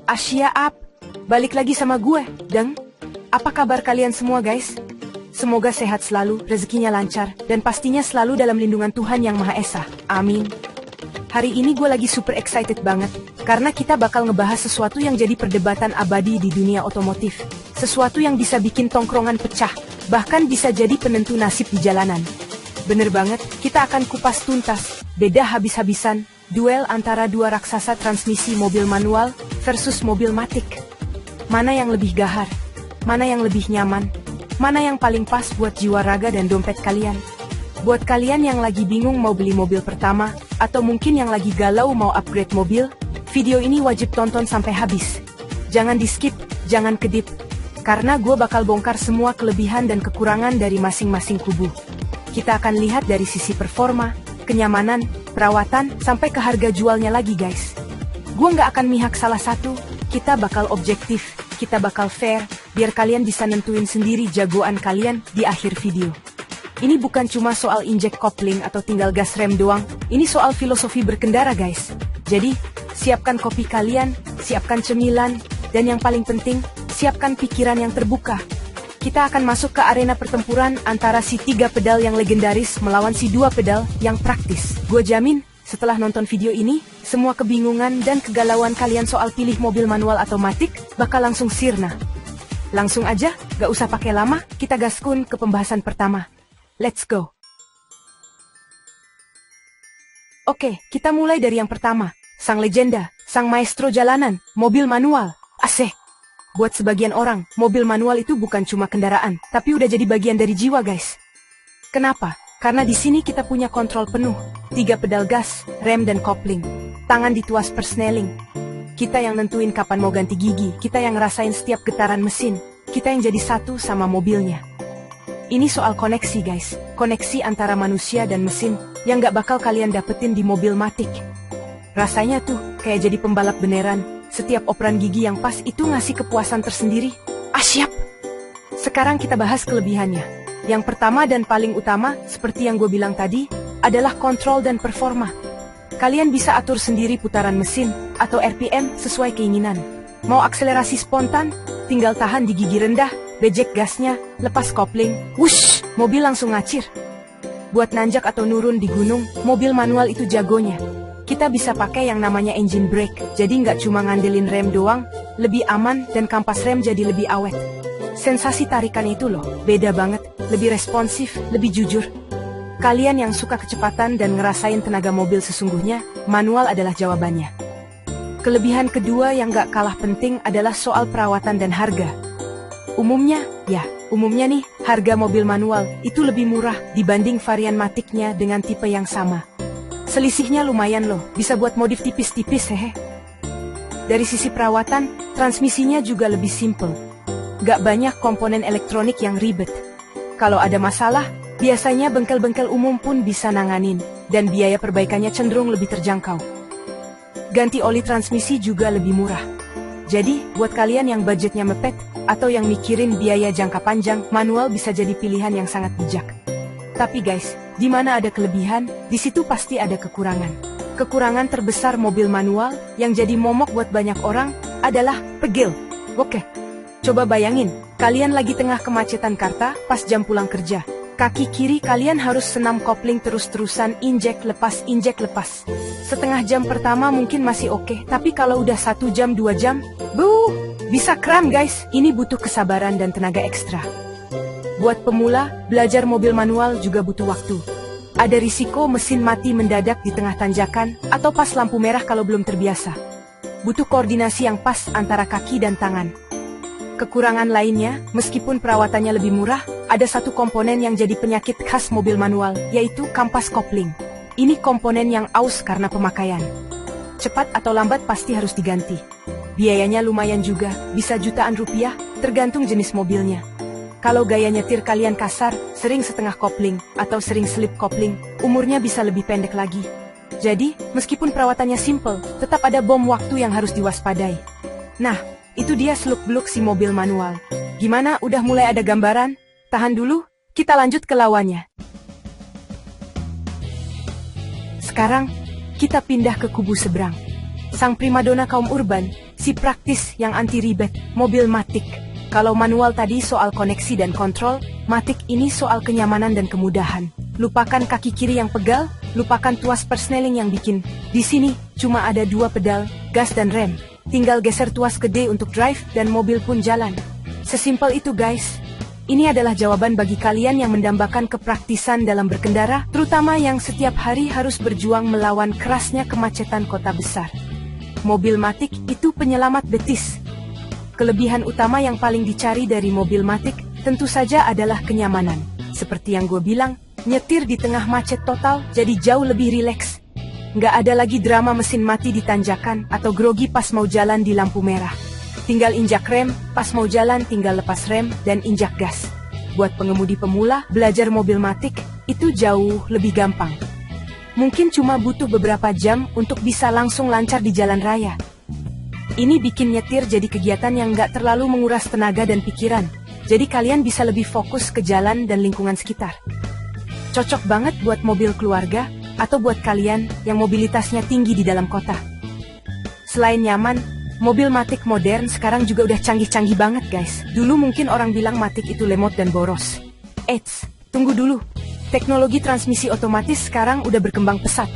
Asia Up, balik lagi sama gue, Deng. Apa kabar kalian semua guys? Semoga sehat selalu, rezekinya lancar, dan pastinya selalu dalam lindungan Tuhan Yang Maha Esa. Amin. Hari ini gue lagi super excited banget, karena kita bakal ngebahas sesuatu yang jadi perdebatan abadi di dunia otomotif. Sesuatu yang bisa bikin tongkrongan pecah, bahkan bisa jadi penentu nasib di jalanan. Bener banget, kita akan kupas tuntas, beda habis-habisan, duel antara dua raksasa transmisi mobil manual versus mobil matic. Mana yang lebih gahar? Mana yang lebih nyaman? Mana yang paling pas buat jiwa raga dan dompet kalian? Buat kalian yang lagi bingung mau beli mobil pertama, atau mungkin yang lagi galau mau upgrade mobil, video ini wajib tonton sampai habis. Jangan di-skip, jangan kedip, karena gue bakal bongkar semua kelebihan dan kekurangan dari masing-masing kubu. Kita akan lihat dari sisi performa, kenyamanan, perawatan, sampai ke harga jualnya lagi guys. Gue nggak akan mihak salah satu, kita bakal objektif, kita bakal fair, biar kalian bisa nentuin sendiri jagoan kalian di akhir video. Ini bukan cuma soal injek kopling atau tinggal gas rem doang, ini soal filosofi berkendara guys. Jadi, siapkan kopi kalian, siapkan cemilan, dan yang paling penting, siapkan pikiran yang terbuka. Kita akan masuk ke arena pertempuran antara si 3 pedal yang legendaris melawan si 2 pedal yang praktis. Gue jamin, setelah nonton video ini, semua kebingungan dan kegalauan kalian soal pilih mobil manual atau matic bakal langsung sirna. Langsung aja, gak usah pakai lama, kita gaskun ke pembahasan pertama. Let's go. Oke, kita mulai dari yang pertama. Sang legenda, sang maestro jalanan, mobil manual. Asik. Buat sebagian orang, mobil manual itu bukan cuma kendaraan, tapi udah jadi bagian dari jiwa guys. Kenapa? Karena di sini kita punya kontrol penuh. 3 pedal gas, rem dan kopling. Tangan dituas persneling. Kita yang nentuin kapan mau ganti gigi, kita yang ngerasain setiap getaran mesin, kita yang jadi satu sama mobilnya. Ini soal koneksi guys, koneksi antara manusia dan mesin, yang gak bakal kalian dapetin di mobil matic. Rasanya tuh, kayak jadi pembalap beneran, setiap operan gigi yang pas itu ngasih kepuasan tersendiri. Siap! Sekarang kita bahas kelebihannya. Yang pertama dan paling utama, seperti yang gue bilang tadi, adalah kontrol dan performa. Kalian bisa atur sendiri putaran mesin, atau RPM sesuai keinginan. Mau akselerasi spontan, tinggal tahan di gigi rendah, bejek gasnya, lepas kopling, wush, mobil langsung ngacir. Buat nanjak atau nurun di gunung, mobil manual itu jagonya. Kita bisa pakai yang namanya engine brake, jadi nggak cuma ngandelin rem doang, lebih aman dan kampas rem jadi lebih awet. Sensasi tarikan itu loh, beda banget, lebih responsif, lebih jujur. Kalian yang suka kecepatan dan ngerasain tenaga mobil sesungguhnya, manual adalah jawabannya. Kelebihan kedua yang gak kalah penting adalah soal perawatan dan harga. Umumnya nih, harga mobil manual itu lebih murah dibanding varian maticnya dengan tipe yang sama. Selisihnya lumayan loh, bisa buat modif tipis-tipis hehe. Dari sisi perawatan, transmisinya juga lebih simple. Gak banyak komponen elektronik yang ribet. Kalau ada masalah, biasanya bengkel-bengkel umum pun bisa nanganin, dan biaya perbaikannya cenderung lebih terjangkau. Ganti oli transmisi juga lebih murah. Jadi, buat kalian yang budgetnya mepet, atau yang mikirin biaya jangka panjang, manual bisa jadi pilihan yang sangat bijak. Tapi guys, di mana ada kelebihan, di situ pasti ada kekurangan. Kekurangan terbesar mobil manual, yang jadi momok buat banyak orang, adalah pegel. Oke, coba bayangin, kalian lagi tengah kemacetan Karta, pas jam pulang kerja. Kaki kiri kalian harus senam kopling terus-terusan, injek lepas, Setengah jam pertama mungkin masih oke, tapi kalau udah 1 jam 2 jam, bisa kram guys. Ini butuh kesabaran dan tenaga ekstra. Buat pemula, belajar mobil manual juga butuh waktu. Ada risiko mesin mati mendadak di tengah tanjakan, atau pas lampu merah kalau belum terbiasa. Butuh koordinasi yang pas antara kaki dan tangan. Kekurangan lainnya, meskipun perawatannya lebih murah, ada satu komponen yang jadi penyakit khas mobil manual, yaitu kampas kopling. Ini komponen yang aus karena pemakaian. Cepat atau lambat pasti harus diganti. Biayanya lumayan juga, bisa jutaan rupiah, tergantung jenis mobilnya. Kalau gaya nyetir kalian kasar, sering setengah kopling, atau sering slip kopling, umurnya bisa lebih pendek lagi. Jadi, meskipun perawatannya simple, tetap ada bom waktu yang harus diwaspadai. Nah, itu dia seluk-beluk si mobil manual. Gimana, udah mulai ada gambaran? Tahan dulu, kita lanjut ke lawannya. Sekarang, kita pindah ke kubu seberang. Sang primadona kaum urban, si Si praktis yang anti ribet, mobil Matic. Kalau manual tadi soal koneksi dan kontrol, Matic ini soal kenyamanan dan kemudahan. Lupakan kaki kiri yang pegal, lupakan tuas persneling yang bikin. Di sini, cuma ada 2 pedal, gas dan rem. Tinggal geser tuas ke D untuk drive dan mobil pun jalan. Sesimpel itu guys. Ini adalah jawaban bagi kalian yang mendambakan kepraktisan dalam berkendara, terutama yang setiap hari harus berjuang melawan kerasnya kemacetan kota besar. Mobil Matic itu penyelamat betis. Kelebihan utama yang paling dicari dari mobil Matic tentu saja adalah kenyamanan. Seperti yang gue bilang, nyetir di tengah macet total jadi jauh lebih rileks. Nggak ada lagi drama mesin mati di tanjakan atau grogi pas mau jalan di lampu merah. Tinggal injak rem, pas mau jalan tinggal lepas rem dan injak gas. Buat pengemudi pemula, belajar mobil Matic itu jauh lebih gampang. Mungkin cuma butuh beberapa jam untuk bisa langsung lancar di jalan raya. Ini bikin nyetir jadi kegiatan yang nggak terlalu menguras tenaga dan pikiran. Jadi kalian bisa lebih fokus ke jalan dan lingkungan sekitar. Cocok banget buat mobil keluarga atau buat kalian yang mobilitasnya tinggi di dalam kota. Selain nyaman, mobil Matic modern sekarang juga udah canggih-canggih banget guys. Dulu mungkin orang bilang Matic itu lemot dan boros. Eits, tunggu dulu. Teknologi transmisi otomatis sekarang udah berkembang pesat.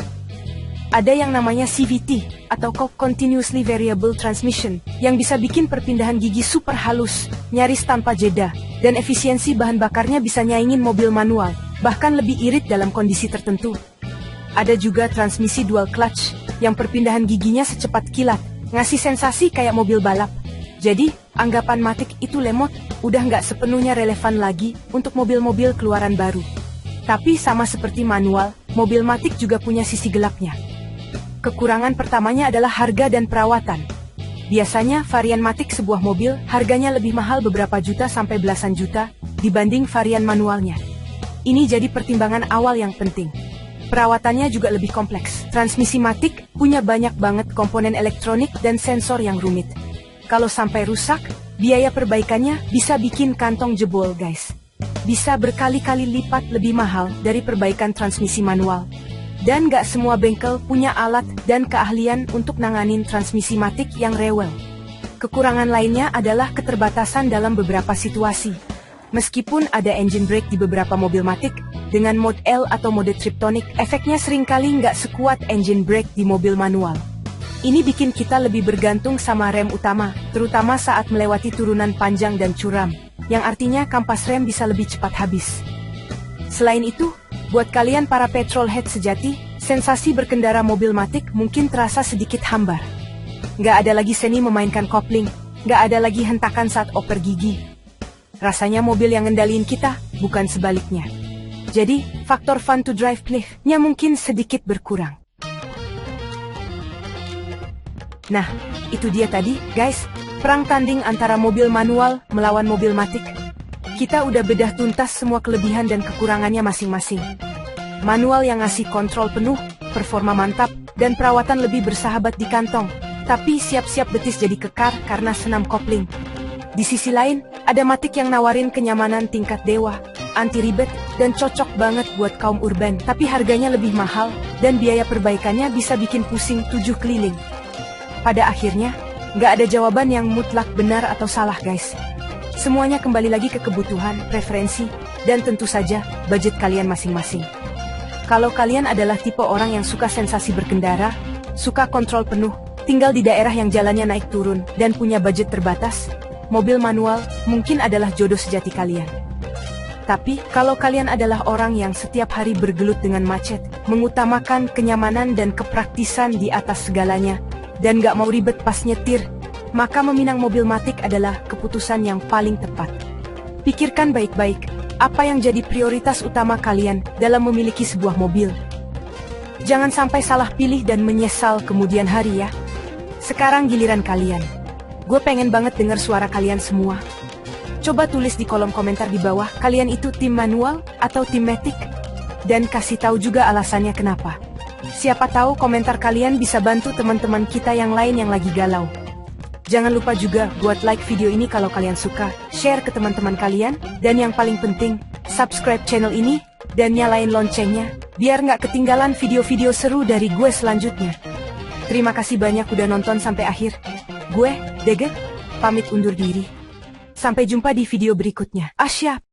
Ada yang namanya CVT atau Continuously Variable Transmission yang bisa bikin perpindahan gigi super halus, nyaris tanpa jeda, dan efisiensi bahan bakarnya bisa nyaingin mobil manual, bahkan lebih irit dalam kondisi tertentu. Ada juga transmisi dual clutch yang perpindahan giginya secepat kilat, ngasih sensasi kayak mobil balap. Jadi, anggapan Matic itu lemot udah nggak sepenuhnya relevan lagi untuk mobil-mobil keluaran baru. Tapi sama seperti manual, mobil Matic juga punya sisi gelapnya. Kekurangan pertamanya adalah harga dan perawatan. Biasanya varian Matic sebuah mobil harganya lebih mahal beberapa juta sampai belasan juta dibanding varian manualnya. Ini jadi pertimbangan awal yang penting. Perawatannya juga lebih kompleks. Transmisi Matic punya banyak banget komponen elektronik dan sensor yang rumit. Kalau sampai rusak, biaya perbaikannya bisa bikin kantong jebol guys. Bisa berkali-kali lipat lebih mahal dari perbaikan transmisi manual. Dan gak semua bengkel punya alat dan keahlian untuk nanganin transmisi Matic yang rewel. Kekurangan lainnya adalah keterbatasan dalam beberapa situasi. Meskipun ada engine brake di beberapa mobil Matic, dengan mode L atau mode Triptonic, efeknya seringkali nggak sekuat engine brake di mobil manual. Ini bikin kita lebih bergantung sama rem utama, terutama saat melewati turunan panjang dan curam, yang artinya kampas rem bisa lebih cepat habis. Selain itu, buat kalian para petrolhead sejati, sensasi berkendara mobil Matic mungkin terasa sedikit hambar. Nggak ada lagi seni memainkan kopling, nggak ada lagi hentakan saat oper gigi. Rasanya mobil yang ngendaliin kita, bukan sebaliknya. Jadi, faktor fun to drive play-nya mungkin sedikit berkurang. Nah, itu dia tadi, guys, perang tanding antara mobil manual melawan mobil Matic. Kita udah bedah tuntas semua kelebihan dan kekurangannya masing-masing. Manual yang ngasih kontrol penuh, performa mantap, dan perawatan lebih bersahabat di kantong. Tapi siap-siap betis jadi kekar karena senam kopling. Di sisi lain, ada Matic yang nawarin kenyamanan tingkat dewa, anti ribet, dan cocok banget buat kaum urban. Tapi harganya lebih mahal, dan biaya perbaikannya bisa bikin pusing 7 keliling. Pada akhirnya, nggak ada jawaban yang mutlak benar atau salah guys. Semuanya kembali lagi ke kebutuhan, preferensi, dan tentu saja, budget kalian masing-masing. Kalau kalian adalah tipe orang yang suka sensasi berkendara, suka kontrol penuh, tinggal di daerah yang jalannya naik turun, dan punya budget terbatas, mobil manual mungkin adalah jodoh sejati kalian. Tapi, kalau kalian adalah orang yang setiap hari bergelut dengan macet, mengutamakan kenyamanan dan kepraktisan di atas segalanya, dan gak mau ribet pas nyetir, maka meminang mobil Matic adalah keputusan yang paling tepat. Pikirkan baik-baik, apa yang jadi prioritas utama kalian dalam memiliki sebuah mobil. Jangan sampai salah pilih dan menyesal kemudian hari ya. Sekarang giliran kalian. Gue pengen banget dengar suara kalian semua. Coba tulis di kolom komentar di bawah, kalian itu tim manual atau tim Matic? Dan kasih tahu juga alasannya kenapa. Siapa tahu komentar kalian bisa bantu teman-teman kita yang lain yang lagi galau. Jangan lupa juga buat like video ini kalau kalian suka, share ke teman-teman kalian, dan yang paling penting, subscribe channel ini, dan nyalain loncengnya, biar nggak ketinggalan video-video seru dari gue selanjutnya. Terima kasih banyak udah nonton sampai akhir. Gue, Dege, pamit undur diri. Sampai jumpa di video berikutnya. Siap.